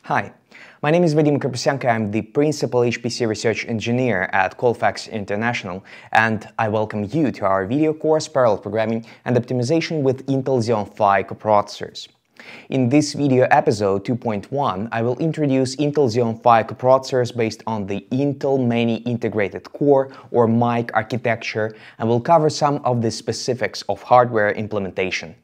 Hi, my name is Coprocessor. I'm the principal HPC research engineer at Colfax International, and I welcome you to our video course Parallel Programming and Optimization with Intel Xeon Phi coprocessors. In this video episode 2.1, I will introduce Intel Xeon Phi coprocessors based on the Intel Many Integrated Core or MIC architecture, and will cover some of the specifics of hardware implementation.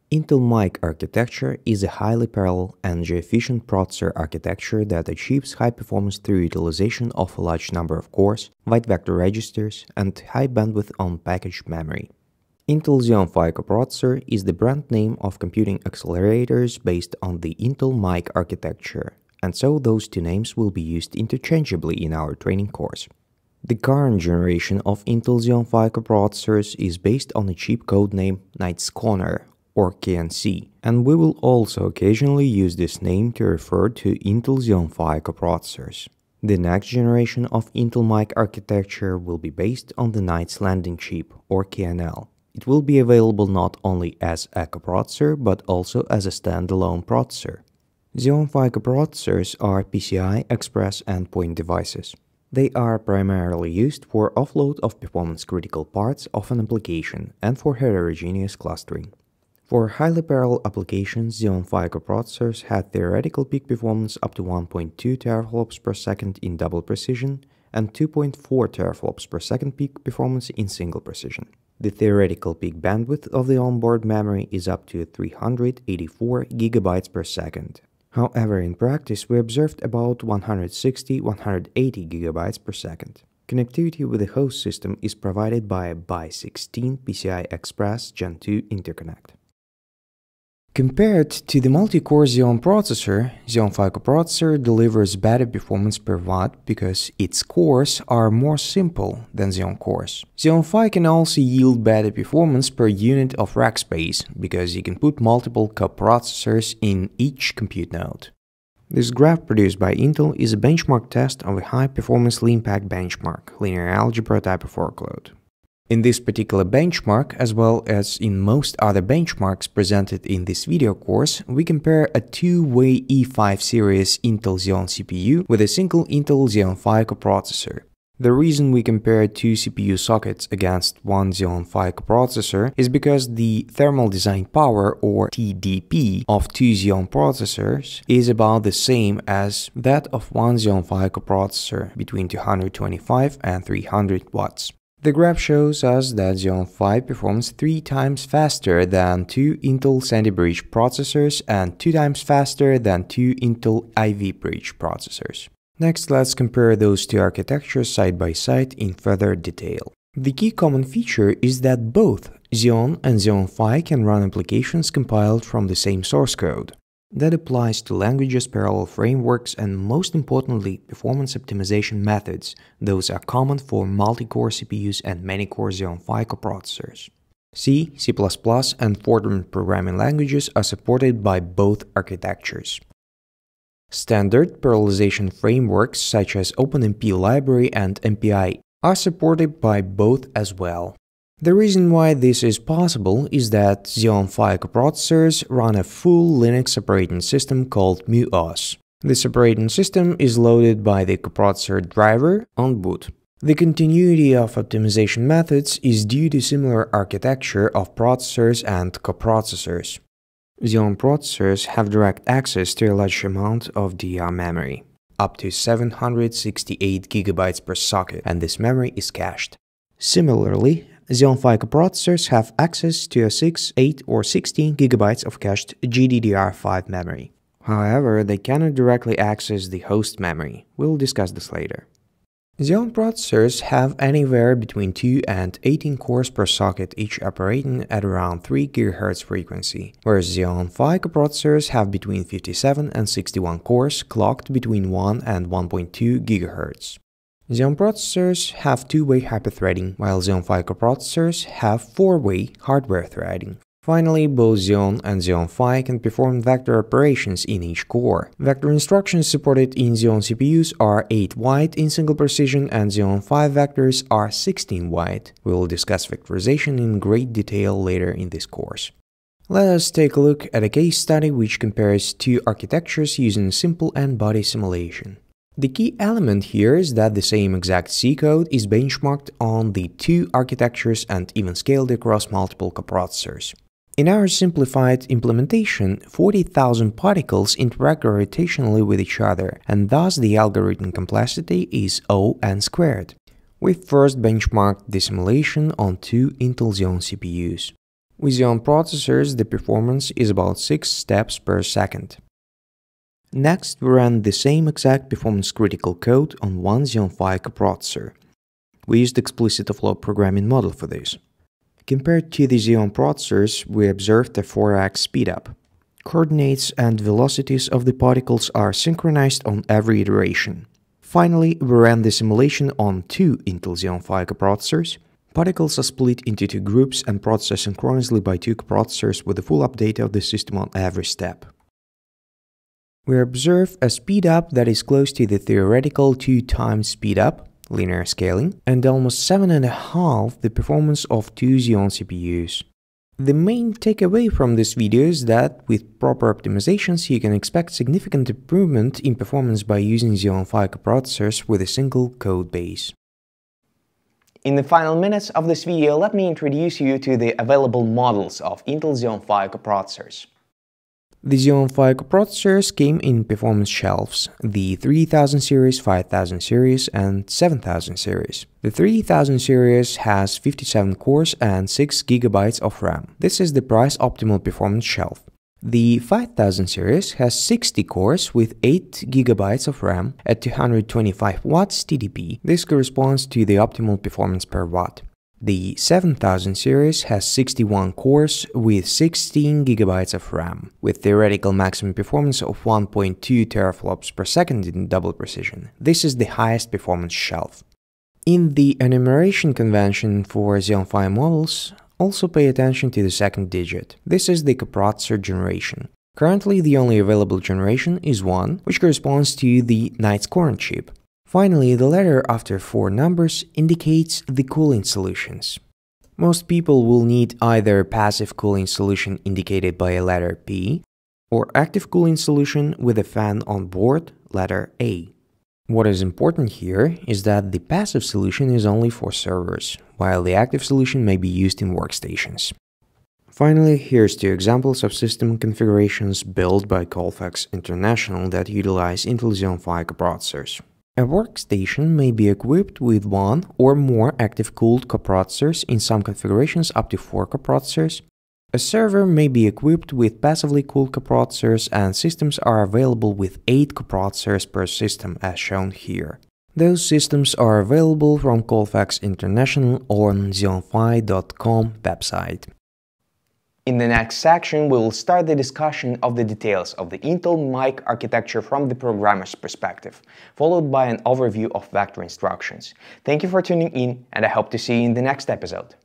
Intel MIC architecture is a highly parallel, energy-efficient processor architecture that achieves high performance through utilization of a large number of cores, wide vector registers, and high bandwidth on packaged memory. Intel Xeon Phi coprocessor is the brand name of computing accelerators based on the Intel MIC architecture, and so those two names will be used interchangeably in our training course. The current generation of Intel Xeon Phi coprocessors is based on a cheap codename Knight's Corner, or KNC, and we will also occasionally use this name to refer to Intel Xeon Phi coprocessors. The next generation of Intel MIC architecture will be based on the Knight's Landing Chip, or KNL. It will be available not only as a coprocessor, but also as a standalone processor. Xeon Phi coprocessors are PCI Express endpoint devices. They are primarily used for offload of performance-critical parts of an application and for heterogeneous clustering. For highly parallel applications, Xeon Phi coprocessors had theoretical peak performance up to 1.2 teraflops per second in double precision and 2.4 teraflops per second peak performance in single precision. The theoretical peak bandwidth of the onboard memory is up to 384 GB per second. However, in practice, we observed about 160-180 GB per second. Connectivity with the host system is provided by a BY16 PCI Express Gen 2 interconnect. Compared to the multi-core Xeon processor, Xeon Phi coprocessor delivers better performance per watt because its cores are more simple than Xeon cores. Xeon Phi can also yield better performance per unit of rack space because you can put multiple coprocessors in each compute node. This graph produced by Intel is a benchmark test of a high-performance lean-pack benchmark, linear algebra type of workload. In this particular benchmark, as well as in most other benchmarks presented in this video course, we compare a two-way E5 series Intel Xeon CPU with a single Intel Xeon Phi coprocessor. The reason we compare two CPU sockets against one Xeon Phi coprocessor is because the thermal design power, or TDP, of two Xeon processors is about the same as that of one Xeon Phi coprocessor, between 225 and 300 watts. The graph shows us that Xeon Phi performs 3 times faster than two Intel Sandy Bridge processors and 2 times faster than two Intel Ivy Bridge processors. Next, let's compare those two architectures side by side in further detail. The key common feature is that both Xeon and Xeon Phi can run applications compiled from the same source code. That applies to languages, parallel frameworks, and most importantly, performance optimization methods. Those are common for multi-core CPUs and many-core Xeon Phi coprocessors. C, C++, and Fortran programming languages are supported by both architectures. Standard parallelization frameworks such as OpenMP library and MPI are supported by both as well. The reason why this is possible is that Xeon Phi coprocessors run a full Linux operating system called MuOS. This operating system is loaded by the coprocessor driver on boot. The continuity of optimization methods is due to similar architecture of processors and coprocessors. Xeon processors have direct access to a large amount of DR memory, up to 768 GB per socket, and this memory is cached. Similarly, Xeon Phi coprocessors have access to a 6, 8, or 16 GB of cached GDDR5 memory. However, they cannot directly access the host memory. We'll discuss this later. Xeon processors have anywhere between 2 and 18 cores per socket, each operating at around 3 GHz frequency, whereas Xeon Phi coprocessors have between 57 and 61 cores, clocked between 1 and 1.2 GHz. Xeon processors have two-way hyperthreading, while Xeon Phi coprocessors have four-way hardware threading. Finally, both Xeon and Xeon Phi can perform vector operations in each core. Vector instructions supported in Xeon CPUs are 8 wide in single precision, and Xeon Phi vectors are 16 wide. We will discuss vectorization in great detail later in this course. Let us take a look at a case study which compares two architectures using simple n-body simulation. The key element here is that the same exact C code is benchmarked on the two architectures and even scaled across multiple coprocessors. In our simplified implementation, 40,000 particles interact gravitationally with each other, and thus the algorithm complexity is O(n)². We first benchmarked the simulation on two Intel Xeon CPUs. With Xeon processors, the performance is about 6 steps per second. Next, we ran the same exact performance-critical code on one Xeon Phi coprocessor. We used explicit offload programming model for this. Compared to the Xeon processors, we observed a 4x speedup. Coordinates and velocities of the particles are synchronized on every iteration. Finally, we ran the simulation on two Intel Xeon Phi coprocessors. Particles are split into two groups and processed synchronously by two coprocessors with a full update of the system on every step. We observe a speedup that is close to the theoretical 2 times speedup, linear scaling, and almost 7.5 the performance of two Xeon CPUs. The main takeaway from this video is that with proper optimizations you can expect significant improvement in performance by using Xeon Phi coprocessors with a single code base. In the final minutes of this video, let me introduce you to the available models of Intel Xeon Phi coprocessors. The Xeon Phi coprocessors came in performance shelves, the 3000 series, 5000 series, and 7000 series. The 3000 series has 57 cores and 6 GB of RAM. This is the price optimal performance shelf. The 5000 series has 60 cores with 8 GB of RAM at 225 watts TDP. This corresponds to the optimal performance per watt. The 7000 series has 61 cores with 16 GB of RAM, with theoretical maximum performance of 1.2 teraflops per second in double precision. This is the highest performance shelf. In the enumeration convention for Xeon Phi models, also pay attention to the second digit. This is the coprocessor generation. Currently, the only available generation is 1, which corresponds to the Knight's Corn chip. Finally, the letter after 4 numbers indicates the cooling solutions. Most people will need either passive cooling solution indicated by a letter P, or active cooling solution with a fan on board, letter A. What is important here is that the passive solution is only for servers, while the active solution may be used in workstations. Finally, here's 2 examples of system configurations built by Colfax International that utilize Intel Xeon Phi coprocessors. A workstation may be equipped with 1 or more active-cooled coprocessors, in some configurations up to 4 coprocessors. A server may be equipped with passively cooled coprocessors, and systems are available with 8 coprocessors per system as shown here. Those systems are available from Colfax International on xeonphi.com website. In the next section, we will start the discussion of the details of the Intel mic architecture from the programmer's perspective, followed by an overview of vector instructions. Thank you for tuning in, and I hope to see you in the next episode.